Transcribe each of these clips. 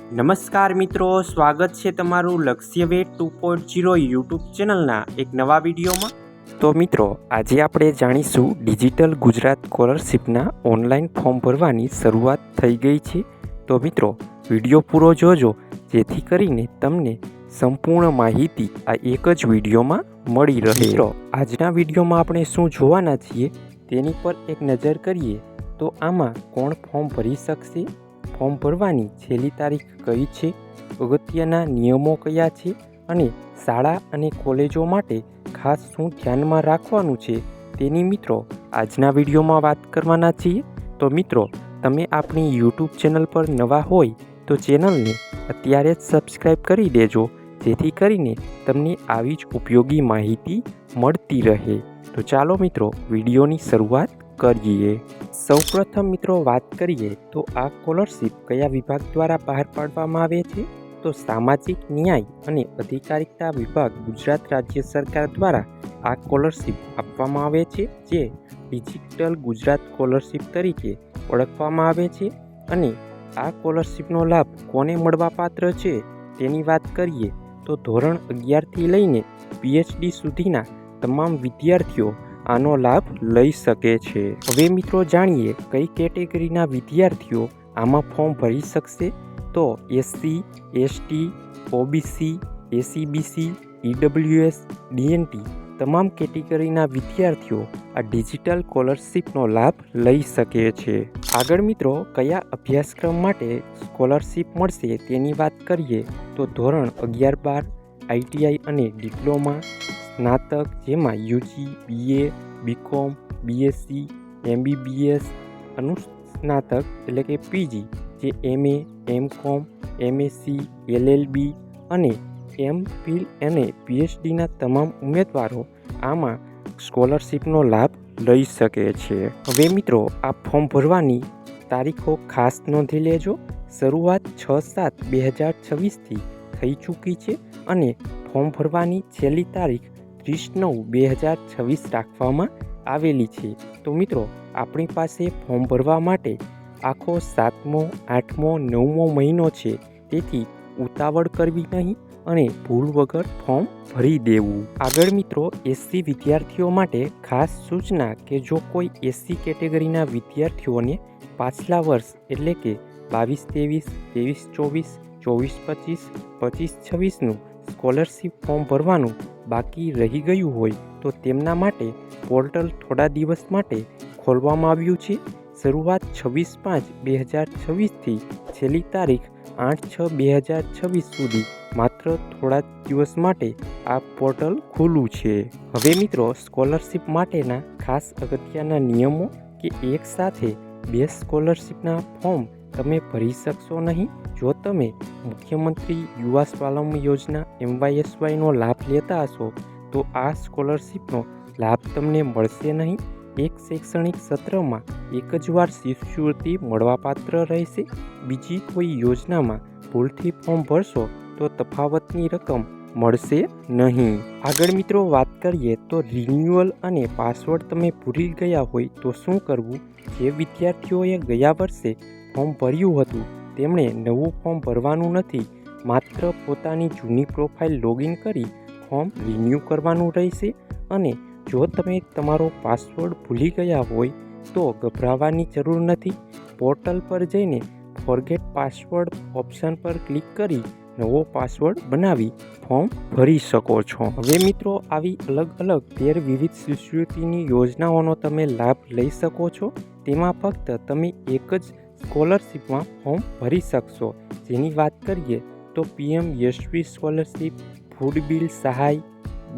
નમસ્કાર મિત્રો, સ્વાગત છે તમારું લક્ષ્ય વેટ 2.0 યુટ્યુબ ચેનલના એક નવા વિડીયોમાં। તો મિત્રો, આજે આપણે જાણીશું ડિજિટલ ગુજરાત સ્કોલરશિપના ઓનલાઈન ફોર્મ ભરવાની શરૂઆત થઈ ગઈ છે। તો મિત્રો, વિડીયો પૂરો જોજો જેથી કરીને તમને સંપૂર્ણ માહિતી આ એક જ વિડીયોમાં મળી રહે। મિત્રો, આજના વિડીયોમાં આપણે શું જોવાના છીએ તેની પર એક નજર કરીએ તો આમાં કોણ ફોર્મ ભરી શકશે, ફોર્મ ભરવાની છેલ્લી તારીખ કઈ છે, અગત્યના નિયમો કયા છે અને શાળા અને કોલેજો માટે ખાસ શું ધ્યાનમાં રાખવાનું છે તેની મિત્રો આજના વિડીયોમાં વાત કરવાના છીએ। તો મિત્રો, તમે આપણી યુટ્યુબ ચેનલ પર નવા હોય તો ચેનલને અત્યારે જ સબસ્ક્રાઈબ કરી દેજો જેથી કરીને તમને આવી જ ઉપયોગી માહિતી મળતી રહે। તો ચાલો મિત્રો, વિડીયોની શરૂઆત કરીએ। સૌપ્રથમ મિત્રો વાત કરીએ તો આ સ્કોલરશિપ કયા વિભાગ દ્વારા બહાર પાડવામાં આવે છે, તો સામાજિક ન્યાય અને અધિકારિતા વિભાગ ગુજરાત રાજ્ય સરકાર દ્વારા આ સ્કોલરશિપ આપવામાં આવે છે, જે ડિજિટલ ગુજરાત સ્કોલરશિપ તરીકે ઓળખવામાં આવે છે। અને આ સ્કોલરશિપનો લાભ કોને મળવાપાત્ર છે તેની વાત કરીએ તો ધોરણ 11થી લઈને PhD સુધીના તમામ વિદ્યાર્થીઓ આનો લાભ લઈ શકે છે। હવે મિત્રો જાણીએ કઈ કેટેગરીના વિદ્યાર્થીઓ આમાં ફોર્મ ભરી શકશે, તો SC, ST, OBC, ACBC, EWS, DNT તમામ કેટેગરીના વિદ્યાર્થીઓ આ ડિજિટલ સ્કોલરશિપનો લાભ લઈ શકે છે। આગળ મિત્રો, કયા અભ્યાસક્રમ માટે સ્કોલરશિપ મળશે તેની વાત કરીએ તો ધોરણ 11-12, ITI અને ડિપ્લોમા, સ્નાતક જેમાં UG, BA, BCom, BSc, MBBS, અનુસ્નાતક એટલે કે PG જે MA, MCom, MSc, LLB અને MPhil અને PhDના તમામ ઉમેદવારો આમાં સ્કોલરશિપનો લાભ લઈ શકે છે। હવે મિત્રો, આ ફોર્મ ભરવાની તારીખો ખાસ નોંધી લેજો। શરૂઆત 6/7/2026થી થઈ ચૂકી છે અને ફોર્મ ભરવાની છેલ્લી તારીખ 30/9/2026 રાખવામાં આવેલી છે। તો મિત્રો, આપણી પાસે ફોર્મ ભરવા માટે આખો 7મો, 8મો, 9મો મહિનો છે, તેથી ઉતાવળ કરવી નહીં અને ભૂલ વગર ફોર્મ ભરી દેવું। આગળ મિત્રો, SC વિદ્યાર્થીઓ માટે ખાસ સૂચના કે જો કોઈ SC કેટેગરીના વિદ્યાર્થીઓને પાછલા વર્ષ એટલે કે 22-23, 23-24, 24-25, 25-26નું સ્કોલરશિપ ફોર્મ ભરવાનું બાકી રહી ગયું હોય તો તેમના માટે પોર્ટલ થોડા દિવસ માટે ખોલવામાં આવ્યું છે। શરૂઆત 26/5/2026થી છેલ્લી તારીખ 8/6/2026 સુધી માત્ર થોડા દિવસ માટે આ પોર્ટલ ખુલ્લું છે। હવે મિત્રો, સ્કોલરશિપ માટેના ખાસ અગત્યના નિયમો કે એક સાથે 2 સ્કોલરશિપના ફોર્મ તમે ભરી શકશો નહીં। જો તમે મુખ્યમંત્રી યુવા સ્વાવલંબન યોજના MYSYનો લાભ લેતા હશો તો આ સ્કોલરશિપનો લાભ તમને મળશે નહીં। એક શૈક્ષણિક સત્રમાં એક જ વાર શિષ્યવૃત્તિ મળવાપાત્ર રહેશે। બીજી કોઈ યોજનામાં ભૂલથી ફોર્મ ભરશો તો તફાવતની રકમ મળશે નહીં। આગળ મિત્રો વાત કરીએ તો રિન્યુઅલ અને પાસવર્ડ તમે ભૂલી ગયા હોય તો શું કરવું। જે વિદ્યાર્થીઓએ ગયા વર્ષે ફોર્મ ભર્યું હતું તેમણે નવું ફોર્મ ભરવાનું નથી, માત્ર પોતાની જૂની પ્રોફાઇલ લોગિન કરી ફોર્મ રિન્યૂ કરવાનું રહેશે। અને જો તમે તમારો પાસવર્ડ ભૂલી ગયા હોય તો ગભરાવાની જરૂર નથી। પોર્ટલ પર જઈને ફોરગેટ પાસવર્ડ ઓપ્શન પર ક્લિક કરી નવો પાસવર્ડ બનાવી ફોર્મ ભરી શકો છો। હવે મિત્રો, આવી અલગ અલગ 13 વિવિધ શિષ્યવૃત્તિની યોજનાઓનો તમે લાભ લઈ શકો છો। તેમાં ફક્ત તમે એક જ સ્કોલરશિપમાં ફોર્મ ભરી શકશો। જેની વાત કરીએ તો PM Yashvi scholarship, food bill સહાય,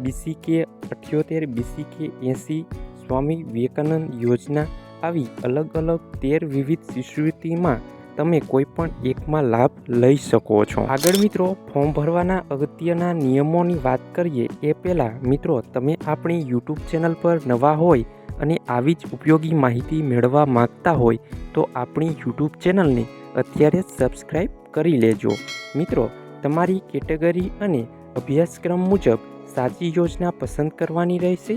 BCK 78, BCK 80, સ્વામી વિવેકાનંદ યોજના, આવી અલગ અલગ 13 વિવિધ શિષ્યવૃત્તિમાં તમે કોઈ પણ એકમાં લાભ લઈ શકો છો। આગળ મિત્રો, ફોર્મ ભરવાના અગત્યના નિયમોની વાત કરીએ એ પહેલાં મિત્રો, તમે આપણી યુટ્યુબ ચેનલ પર નવા હોય અને આવી જ ઉપયોગી માહિતી મેળવવા માંગતા હોય તો આપણી યુટ્યુબ ચેનલને અત્યારે જ સબસ્ક્રાઈબ કરી લેજો। મિત્રો, તમારી કેટેગરી અને અભ્યાસક્રમ મુજબ સાચી યોજના પસંદ કરવાની રહેશે।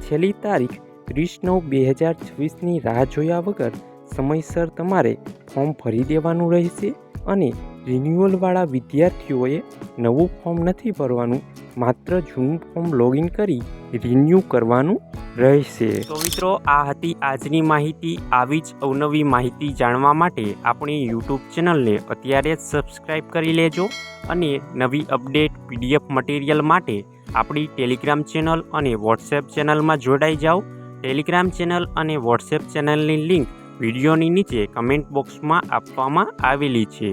છેલ્લી તારીખ 30/9/2026ની રાહ જોયા વગર સમયસર તમારે ફોર્મ ભરી દેવાનું રહેશે અને રિન્યુઅલવાળા વિદ્યાર્થીઓએ નવું ફોર્મ નથી ભરવાનું, માત્ર જૂનું ફોર્મ લોગિન કરી રિન્યૂ કરવાનું રહેશે. તો મિત્રો, આ હતી આજની માહિતી. આવી જ અવનવી માહિતી જાણવા માટે આપણી યુટ્યુબ ચેનલને અત્યારે જ સબસ્ક્રાઈબ કરી લેજો અને નવી અપડેટ PDF મટીરિયલ માટે આપણી ટેલિગ્રામ ચેનલ અને વોટ્સએપ ચેનલમાં જોડાઈ જાઓ. ટેલિગ્રામ ચેનલ અને વોટ્સએપ ચેનલની લિંક વિડીયોની નીચે કમેન્ટ બોક્સમાં આપવામાં આવેલી છે.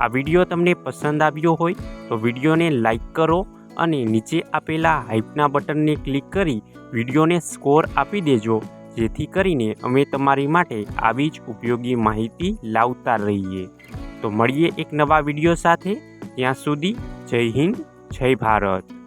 આ વિડીયો તમને પસંદ આવ્યો હોય તો વિડીયોને લાઈક કરો અને નીચે આપેલા હાઈપના બટનને ક્લિક કરી વિડીયોને સ્કોર આપી દેજો, જેથી કરીને અમે તમારી માટે આવી જ ઉપયોગી માહિતી લાવતા રહીએ. તો મળીએ એક નવા વિડીયો સાથે. ત્યાં સુધી જય હિન્દ, જય ભારત.